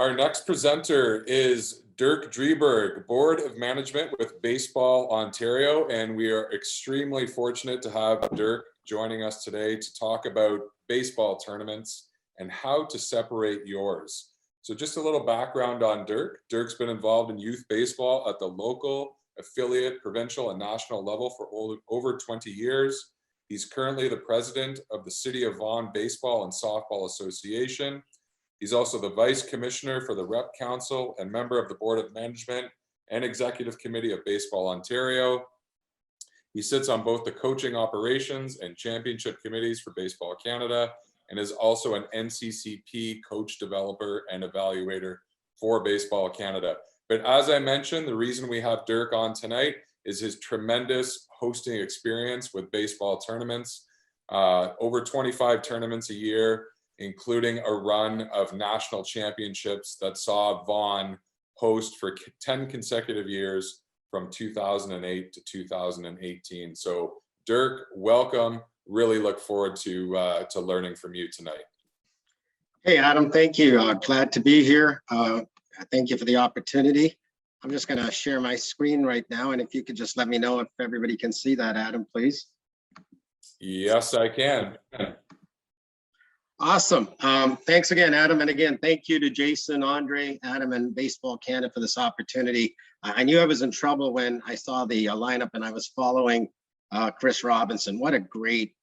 Our next presenter is Dirk Drieberg, Board of Management with Baseball Ontario, and we are extremely fortunate to have Dirk joining us today to talk about baseball tournaments and how to separate yours. So just a little background on Dirk. Dirk's been involved in youth baseball at the local, affiliate, provincial, and national level for over 20 years. He's currently the president of the City of Vaughan Baseball and Softball Association. He's also the Vice Commissioner for the Rep Council and member of the Board of Management and Executive Committee of Baseball Ontario. He sits on both the coaching operations and championship committees for Baseball Canada and is also an NCCP coach developer and evaluator for Baseball Canada. But as I mentioned, the reason we have Dirk on tonight is his tremendous hosting experience with baseball tournaments, over 25 tournaments a year, including a run of national championships that saw Vaughan host for 10 consecutive years from 2008 to 2018. So Dirk, welcome. Really look forward to learning from you tonight. Hey, Adam, thank you. Glad to be here. Thank you for the opportunity. I'm just going to share my screen right now, and if you could just let me know if everybody can see that, Adam, please. Yes, I can. Awesome. Thanks again, Adam. And again, thank you to Jason, Andre, Adam, and Baseball Canada for this opportunity. I knew I was in trouble when I saw the lineup and I was following Chris Robinson. What a great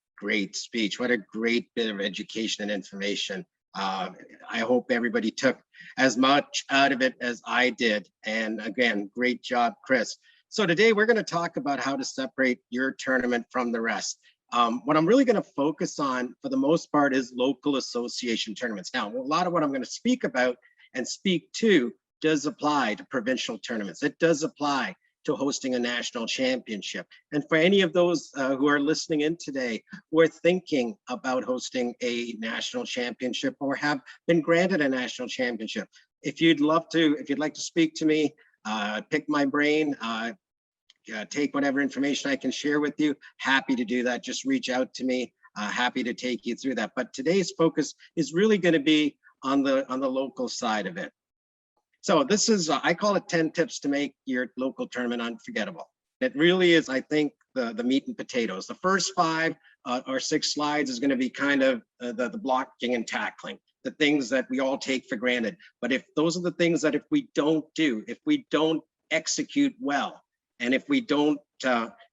speech. What a great bit of education and information. I hope everybody took as much out of it as I did. And again, great job, Chris. So today we're going to talk about how to separate your tournament from the rest. What I'm really going to focus on for the most part is local association tournaments. Now, a lot of what I'm going to speak about and speak to does apply to provincial tournaments. It does apply to hosting a national championship. And for any of those who are listening in today, who are thinking about hosting a national championship or have been granted a national championship, if you'd like to speak to me, pick my brain, take whatever information I can share with you, happy to do that. Just reach out to me, happy to take you through that. But today's focus is really going to be on the local side of it. So this is, I call it 10 tips to make your local tournament unforgettable. It really is, I think, the meat and potatoes. The first 5 or 6 slides is going to be kind of the blocking and tackling, the things that we all take for granted. But if those are the things that if we don't do, if we don't execute well, and if we don't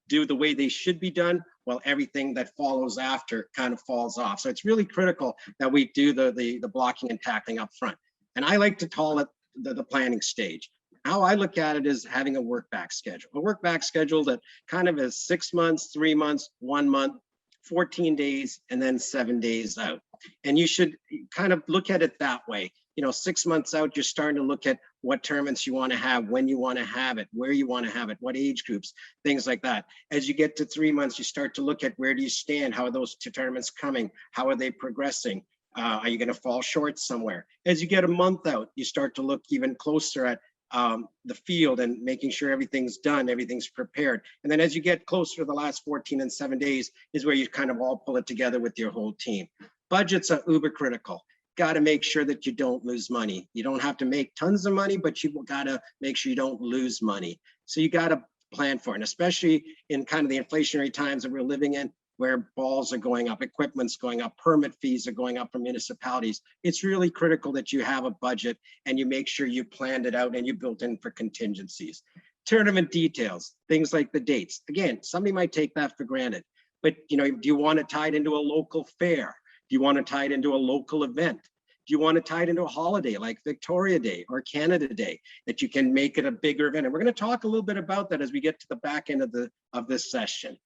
do the way they should be done, well, everything that follows after kind of falls off. So it's really critical that we do the blocking and tackling up front. And I like to call it the planning stage. How I look at it is having a work back schedule. A work back schedule that kind of is 6 months, 3 months, 1 month, 14 days, and then 7 days out. And you should kind of look at it that way. You know, 6 months out, you're starting to look at what tournaments you want to have, when you want to have it, where you want to have it, what age groups, things like that. As you get to 3 months, you start to look at where do you stand? How are those 2 tournaments coming? How are they progressing? Are you going to fall short somewhere? As you get a month out, you start to look even closer at the field and making sure everything's done, everything's prepared. And then as you get closer to the last 14 and 7 days is where you kind of all pull it together with your whole team. Budgets are uber critical. Got to make sure that you don't lose money. You don't have to make tons of money, but you got to make sure you don't lose money. So you got to plan for it, and especially in kind of the inflationary times that we're living in, where balls are going up, equipment's going up, permit fees are going up for municipalities. It's really critical that you have a budget and you make sure you planned it out and you built in for contingencies. Tournament details, things like the dates. Again, somebody might take that for granted, but you know, do you want to tie it into a local fair? Do you want to tie it into a local event? Do you want to tie it into a holiday like Victoria Day or Canada Day that you can make it a bigger event? And we're going to talk a little bit about that as we get to the back end of this session.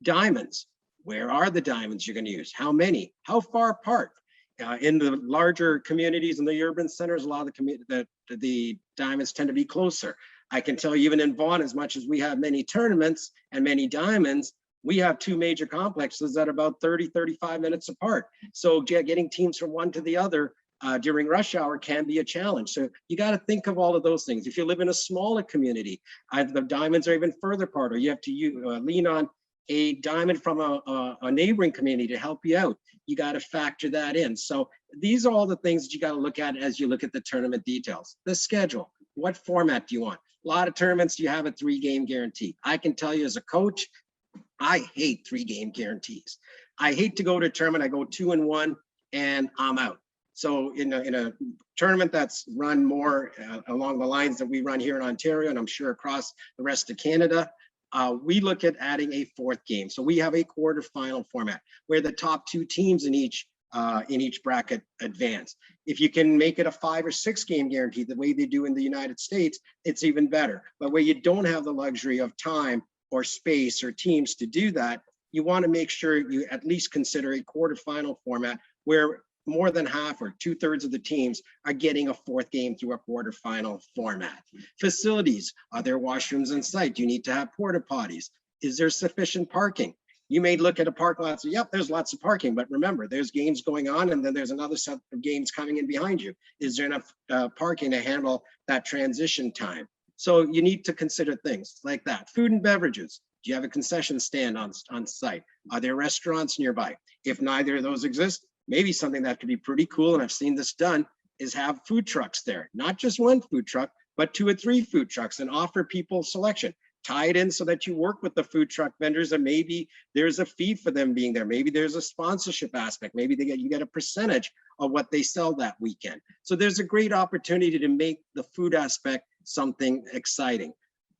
Diamonds. Where are the diamonds you're going to use? How many? How far apart? In the larger communities and the urban centers, a lot of the diamonds tend to be closer. I can tell you even in Vaughan, as much as we have many tournaments and many diamonds, we have 2 major complexes that are about 30, 35 minutes apart. So getting teams from one to the other during rush hour can be a challenge. So you got to think of all of those things. If you live in a smaller community, the diamonds are even further apart, or you have to lean on a diamond from a neighboring community to help you out. You got to factor that in. So These are all the things that you got to look at as you look at the tournament details. The schedule, what format do you want? A lot of tournaments, you have a 3-game guarantee. I can tell you as a coach, I hate 3-game guarantees. I hate to go to a tournament, I go 2-1 and I'm out. So in a tournament that's run more along the lines that we run here in Ontario, and I'm sure across the rest of Canada, we look at adding a 4th game. So we have a quarterfinal format where the top 2 teams in each bracket advance. If you can make it a 5 or 6 game guarantee, the way they do in the United States, it's even better. But where you don't have the luxury of time or space or teams to do that, you want to make sure you at least consider a quarterfinal format where more than half or 2/3 of the teams are getting a 4th game through a quarterfinal format. Facilities, are there washrooms on site? Do you need to have porta potties? Is there sufficient parking? You may look at a parking lot and say, yep, there's lots of parking, but remember, there's games going on and then there's another set of games coming in behind you. Is there enough parking to handle that transition time? So you need to consider things like that. Food and beverages. Do you have a concession stand on site? Are there restaurants nearby? If neither of those exist, maybe something that could be pretty cool, and I've seen this done, is have food trucks there. Not just one food truck, but 2 or 3 food trucks, and offer people selection. Tie it in so that you work with the food truck vendors, and maybe there's a fee for them being there. Maybe there's a sponsorship aspect. Maybe you get a percentage of what they sell that weekend. So there's a great opportunity to make the food aspect something exciting.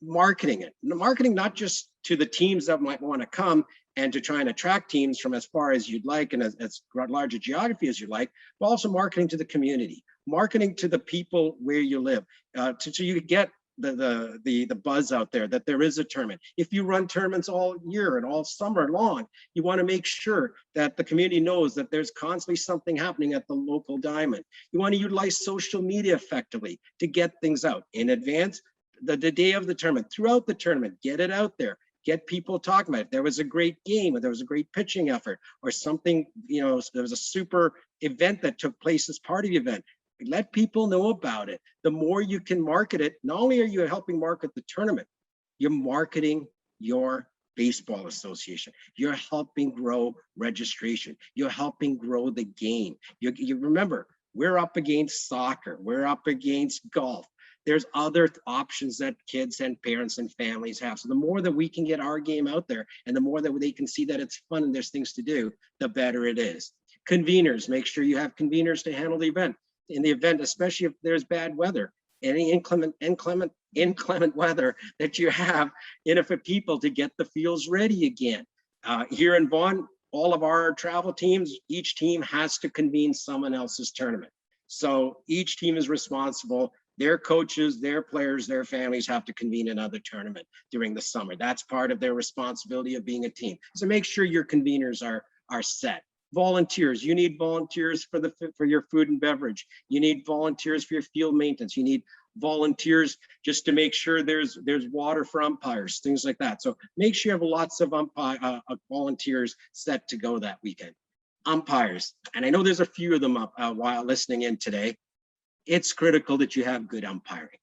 Marketing it. Marketing not just to the teams that might want to come and to try and attract teams from as far as you'd like and as large a geography as you'd like, but also marketing to the community, marketing to the people where you live, so you get the buzz out there that there is a tournament. If you run tournaments all year and all summer long, you want to make sure that the community knows that there's constantly something happening at the local diamond. You want to utilize social media effectively to get things out in advance, the day of the tournament, throughout the tournament, get it out there. Get people talking about it. There was a great game, or there was a great pitching effort, or something, there was a super event that took place as part of the event. Let people know about it. The more you can market it, not only are you helping market the tournament, you're marketing your baseball association. You're helping grow registration. You're helping grow the game. You remember, we're up against soccer. We're up against golf. There's other options that kids and parents and families have. So the more that we can get our game out there, and the more that they can see that it's fun and there's things to do, the better it is. Conveners, make sure you have conveners to handle the event. In the event, especially if there's bad weather, any inclement weather that you have, for people to get the fields ready again. Here in Vaughan, all of our travel teams, each team has to convene someone else's tournament. So each team is responsible. Their coaches, their players, their families have to convene another tournament during the summer. That's part of their responsibility of being a team. So make sure your conveners are set. Volunteers, you need volunteers for your food and beverage. You need volunteers for your field maintenance. You need volunteers just to make sure there's water for umpires, things like that. So make sure you have lots of volunteers set to go that weekend. Umpires, and I know there's a few of them up while listening in today. It's critical that you have good umpiring.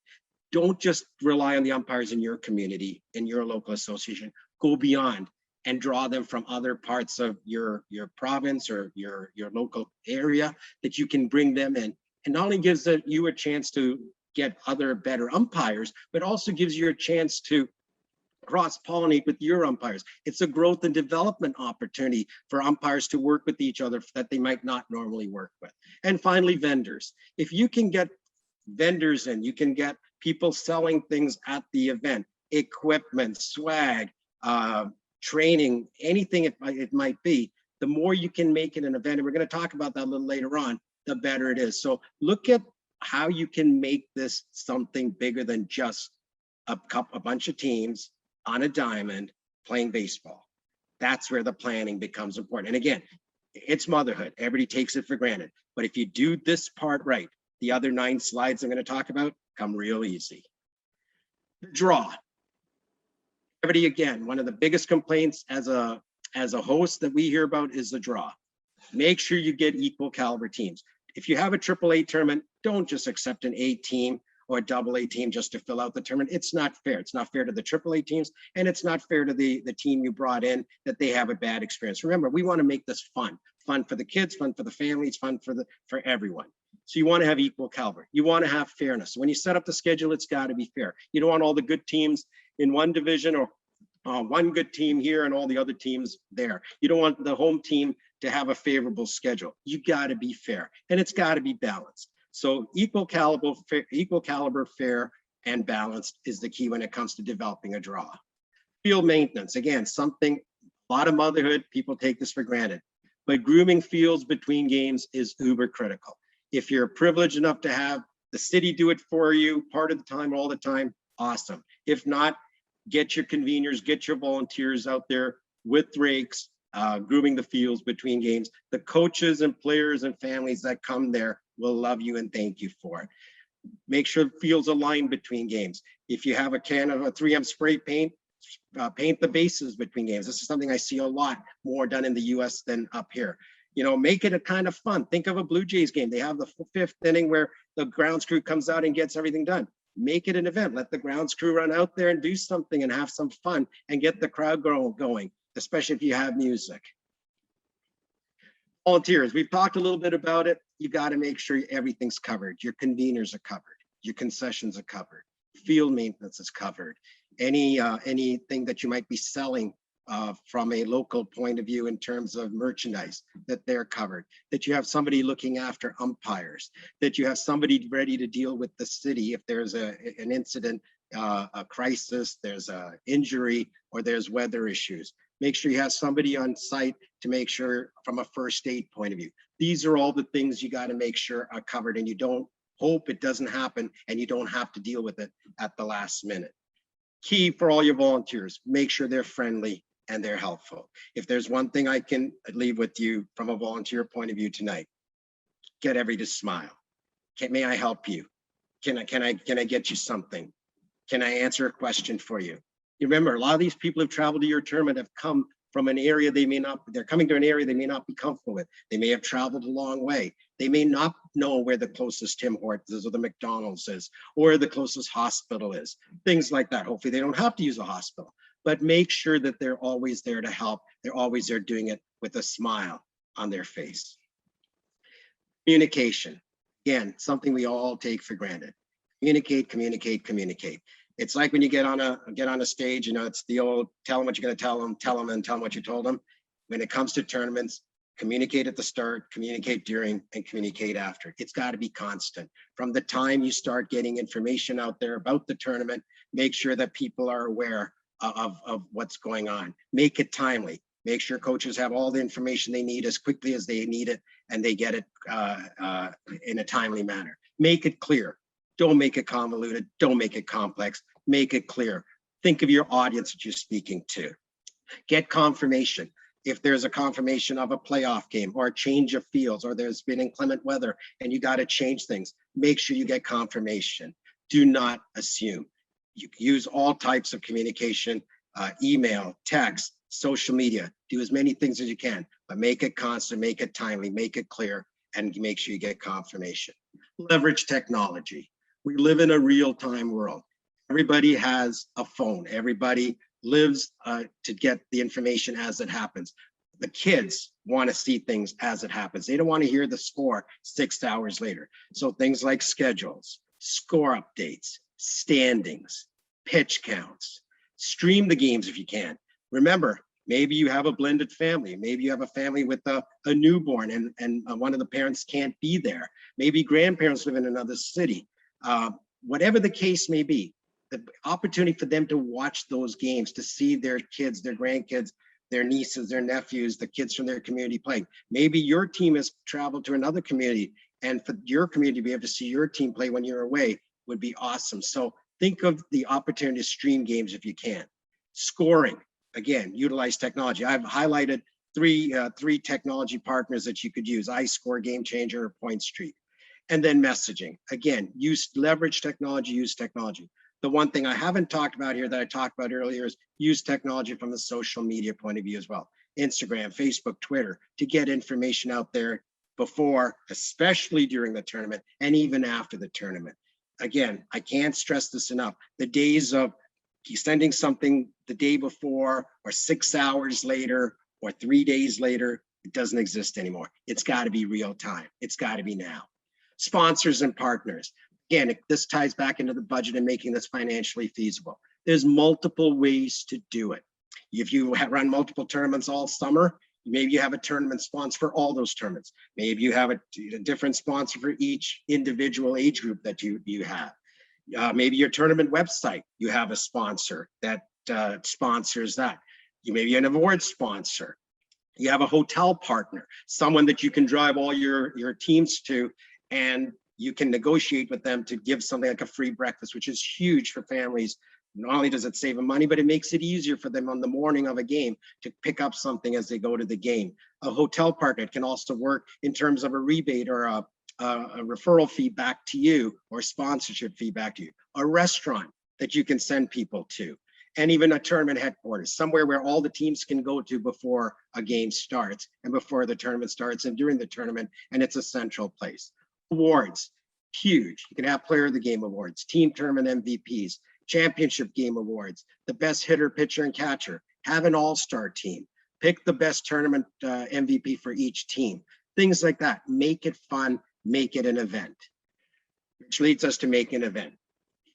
Don't just rely on the umpires in your community, in your local association. Go beyond and draw them from other parts of your province or your local area, that you can bring them in. And not only gives you a chance to get other better umpires, but also gives you a chance to cross-pollinate with your umpires. It's a growth and development opportunity for umpires to work with each other that they might not normally work with. And finally, vendors. If you can get vendors in, you can get people selling things at the event, equipment, swag, training, anything it might be, the more you can make it an event, and we're going to talk about that a little later on, the better it is. So look at how you can make this something bigger than just a bunch of teams on a diamond playing baseball. That's where the planning becomes important. And again, it's motherhood. Everybody takes it for granted. But if you do this part right, the other 9 slides I'm going to talk about come real easy. The draw. Everybody, again, one of the biggest complaints as a host that we hear about is the draw. Make sure you get equal caliber teams. If you have a AAA tournament, don't just accept an A team or a AA team just to fill out the tournament. It's not fair. It's not fair to the AAA teams, and it's not fair to the team you brought in that they have a bad experience. Remember, we want to make this fun fun for the kids, fun for the families, fun for everyone. So you want to have equal caliber. You want to have fairness. When you set up the schedule, it's got to be fair. You don't want all the good teams in one division or one good team here and all the other teams there. You don't want the home team to have a favorable schedule. You got to be fair, and it's got to be balanced. So equal caliber, fair, and balanced is the key when it comes to developing a draw. Field maintenance, again, something, a lot of motherhood, people take this for granted, but grooming fields between games is uber critical. If you're privileged enough to have the city do it for you part of the time, all the time, awesome. If not, get your conveners, get your volunteers out there with rakes, grooming the fields between games. The coaches and players and families that come there will love you and thank you for it. Make sure the fields align between games. If you have a can of a 3M spray paint, paint the bases between games. This is something I see a lot more done in the US than up here. You know, make it a kind of fun. Think of a Blue Jays game. They have the fifth inning where the grounds crew comes out and gets everything done. Make it an event. Let the grounds crew run out there and do something and have some fun and get the crowd going, especially if you have music. Volunteers, we've talked a little bit about it. You got to make sure everything's covered. Your conveners are covered. Your concessions are covered. Field maintenance is covered. Anything that you might be selling from a local point of view in terms of merchandise, that they're covered, that you have somebody looking after umpires, that you have somebody ready to deal with the city if there's an incident, a crisis, there's an injury, or there's weather issues. Make sure you have somebody on site to make sure from a first aid point of view. These are all the things you got to make sure are covered, and you don't hope it doesn't happen and you don't have to deal with it at the last minute. Key for all your volunteers, make sure they're friendly and they're helpful. If there's one thing I can leave with you from a volunteer point of view tonight, get everybody to smile. May I help you? Can I get you something? Can I answer a question for you? You remember, a lot of these people who've traveled to your tournament have come from an area they're coming to an area they may not be comfortable with. They may have traveled a long way. They may not know where the closest Tim Hortons is or the McDonald's is, or the closest hospital is, things like that. Hopefully they don't have to use a hospital, but make sure that they're always there to help. They're always there doing it with a smile on their face. Communication, again, something we all take for granted. Communicate, communicate, communicate. It's like when you get on a stage, you know, it's the old tell them what you're going to tell them, and tell them what you told them. When it comes to tournaments, communicate at the start, communicate during, and communicate after. It's got to be constant. From the time you start getting information out there about the tournament, make sure that people are aware of what's going on. Make it timely. Make sure coaches have all the information they need as quickly as they need it, and they get it in a timely manner. Make it clear. Don't make it convoluted. Don't make it complex. Make it clear. Think of your audience that you're speaking to. Get confirmation. If there's a confirmation of a playoff game or a change of fields, or there's been inclement weather and you got to change things, make sure you get confirmation. Do not assume. You use all types of communication, email, text, social media. Do as many things as you can, but make it constant, make it timely, make it clear, and make sure you get confirmation. Leverage technology. We live in a real-time world. Everybody has a phone. Everybody lives to get the information as it happens. The kids want to see things as it happens. They don't want to hear the score 6 hours later. So things like schedules, score updates, standings, pitch counts, stream the games if you can. Remember, maybe you have a blended family. Maybe you have a family with a newborn and one of the parents can't be there. Maybe grandparents live in another city. Whatever the case may be, the opportunity for them to watch those games, to see their kids, their grandkids, their nieces, their nephews, the kids from their community playing. Maybe your team has traveled to another community, and for your community to be able to see your team play when you're away would be awesome. So think of the opportunity to stream games if you can. Scoring, again, utilize technology. I've highlighted three technology partners that you could use: iScore, Game Changer, or Point Street. And then messaging. Again, leverage technology, use technology. The one thing I haven't talked about here that I talked about earlier is use technology from the social media point of view as well. Instagram, Facebook, Twitter, to get information out there before, especially during the tournament, and even after the tournament. Again, I can't stress this enough. The days of sending something the day before or 6 hours later or 3 days later It doesn't exist anymore. It's got to be real time. It's got to be now. Sponsors and partners. Again, this ties back into the budget and making this financially feasible. There's multiple ways to do it. If you run multiple tournaments all summer, maybe you have a tournament sponsor for all those tournaments. Maybe you have a different sponsor for each individual age group that you have. Maybe your tournament website, you have a sponsor that sponsors that. You maybe an award sponsor. You have a hotel partner, someone that you can drive all your teams to, and you can negotiate with them to give something like a free breakfast, which is huge for families. Not only does it save them money, but it makes it easier for them on the morning of a game to pick up something as they go to the game. A hotel partner can also work in terms of a rebate or a referral fee back to you, or sponsorship fee back to you. A restaurant that you can send people to, and even a tournament headquarters, somewhere where all the teams can go to before a game starts and before the tournament starts and during the tournament, and it's a central place. Awards, huge. You can have player of the game awards, team tournament MVPs, championship game awards, the best hitter, pitcher, and catcher. Have an all-star team. Pick the best tournament MVP for each team. Things like that. Make it fun, make it an event. Which leads us to make an event.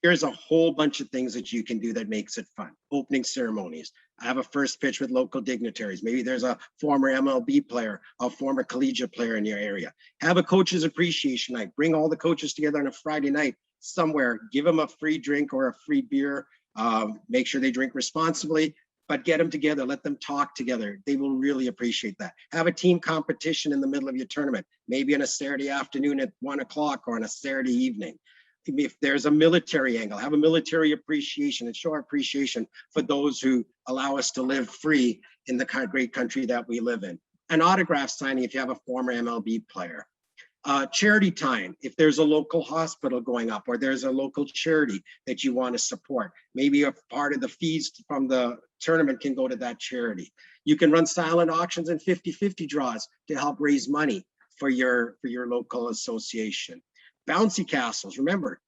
Here's a whole bunch of things that you can do that makes it fun. Opening ceremonies. Have a first pitch with local dignitaries. Maybe there's a former MLB player, a former collegiate player in your area. Have a coach's appreciation night. Bring all the coaches together on a Friday night somewhere. Give them a free drink or a free beer. Make sure they drink responsibly, but get them together. Let them talk together. They will really appreciate that. Have a team competition in the middle of your tournament, maybe on a Saturday afternoon at 1 o'clock or on a Saturday evening. If there's a military angle, have a military appreciation and show our appreciation for those who allow us to live free in the great country that we live in. An autograph signing if you have a former MLB player. Charity time, if there's a local hospital going up or there's a local charity that you want to support. Maybe a part of the fees from the tournament can go to that charity. You can run silent auctions and 50-50 draws to help raise money for your local association. Bouncy castles, remember,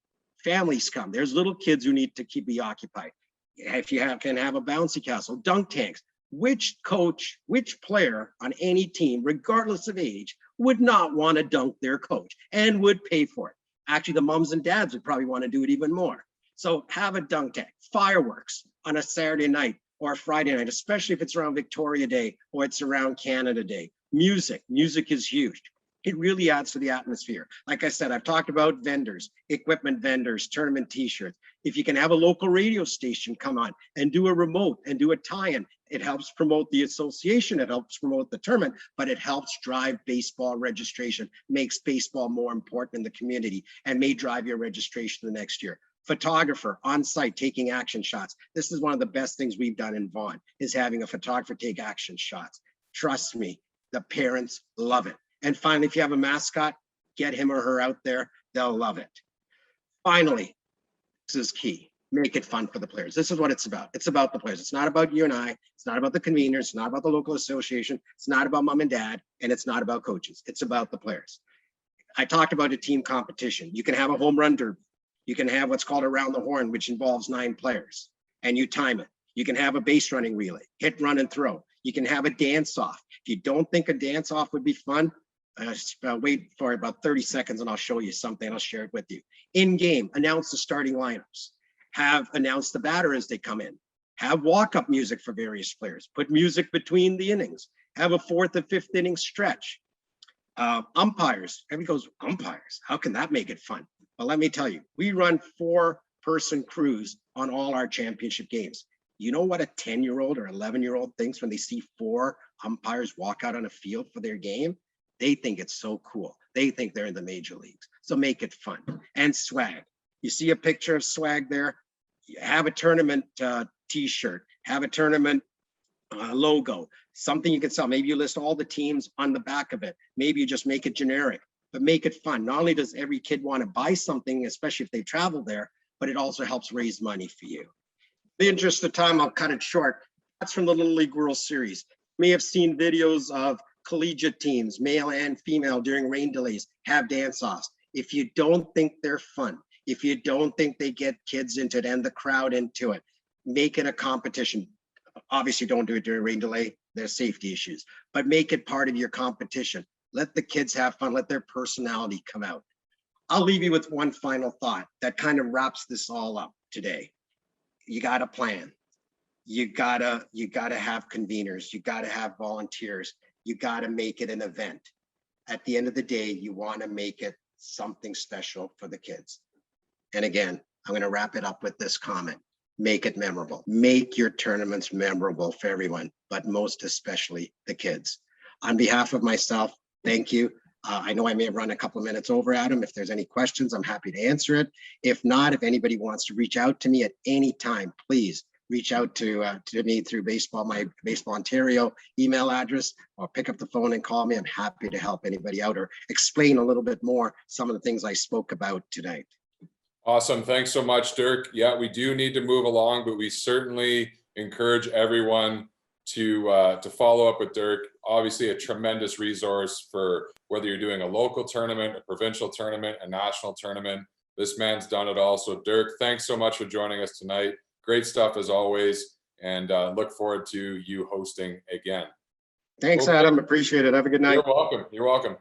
families come. There's little kids who need to be occupied. If you can have a bouncy castle. Dunk tanks. Which coach, which player on any team, regardless of age, would not want to dunk their coach and would pay for it? Actually, the moms and dads would probably want to do it even more. So have a dunk tank. Fireworks on a Saturday night or a Friday night, especially if it's around Victoria Day or it's around Canada Day. Music is huge. It really adds to the atmosphere. Like I said, I've talked about vendors, equipment vendors, tournament t-shirts. If you can have a local radio station come on and do a remote and do a tie-in, it helps promote the association, it helps promote the tournament, but it helps drive baseball registration, makes baseball more important in the community, and may drive your registration the next year. Photographer on site taking action shots. This is one of the best things we've done in Vaughan, is having a photographer take action shots. Trust me, the parents love it. And finally, if you have a mascot, get him or her out there. They'll love it. Finally, this is key. Make it fun for the players. This is what it's about. It's about the players. It's not about you and I. It's not about the conveners. It's not about the local association. It's not about mom and dad. And it's not about coaches. It's about the players. I talked about a team competition. You can have a home run derby. You can have what's called around the horn, which involves 9 players. And you time it. You can have a base running relay. Hit, run, and throw. You can have a dance off. If you don't think a dance off would be fun, wait for about 30 seconds and I'll show you something. I'll share it with you. In game, announce the starting lineups. Have announce the batter as they come in. Have walk-up music for various players. Put music between the innings. Have a 4th and 5th inning stretch. Umpires. Everybody goes, umpires. How can that make it fun? Well, let me tell you, we run 4-person crews on all our championship games. You know what a 10-year-old or 11-year-old thinks when they see 4 umpires walk out on a field for their game? They think it's so cool. They think they're in the major leagues. So make it fun. And swag. You see a picture of swag there? Have a tournament t-shirt. Have a tournament logo. Something you can sell. Maybe you list all the teams on the back of it. Maybe you just make it generic, but make it fun. Not only does every kid want to buy something, especially if they travel there, but it also helps raise money for you. In the interest of time, I'll cut it short. That's from the Little League World Series. You may have seen videos of collegiate teams, male and female, during rain delays, have dance-offs. If you don't think they're fun, if you don't think they get kids into it and the crowd into it, make it a competition. Obviously, don't do it during rain delay. there's safety issues, but make it part of your competition. Let the kids have fun, let their personality come out. I'll leave you with one final thought that kind of wraps this all up today. You got to plan. You gotta have conveners. You gotta have volunteers. You gotta make it an event. At the end of the day, you want to make it something special for the kids. And again, I'm going to wrap it up with this comment. Make it memorable. Make your tournaments memorable for everyone, but most especially the kids. On behalf of myself, thank you. I know I may have run a couple of minutes over, Adam. If there's any questions, I'm happy to answer it. If not, if anybody wants to reach out to me at any time, please reach out to me through my Baseball Ontario email address, or pick up the phone and call me. I'm happy to help anybody out or explain a little bit more some of the things I spoke about tonight. Awesome. Thanks so much, Dirk. Yeah, we do need to move along, but we certainly encourage everyone to follow up with Dirk. Obviously a tremendous resource for whether you're doing a local tournament, a provincial tournament, a national tournament. This man's done it all. So Dirk, thanks so much for joining us tonight. Great stuff as always, and look forward to you hosting again. Thanks, Adam. Appreciate it. Have a good night. You're welcome. You're welcome.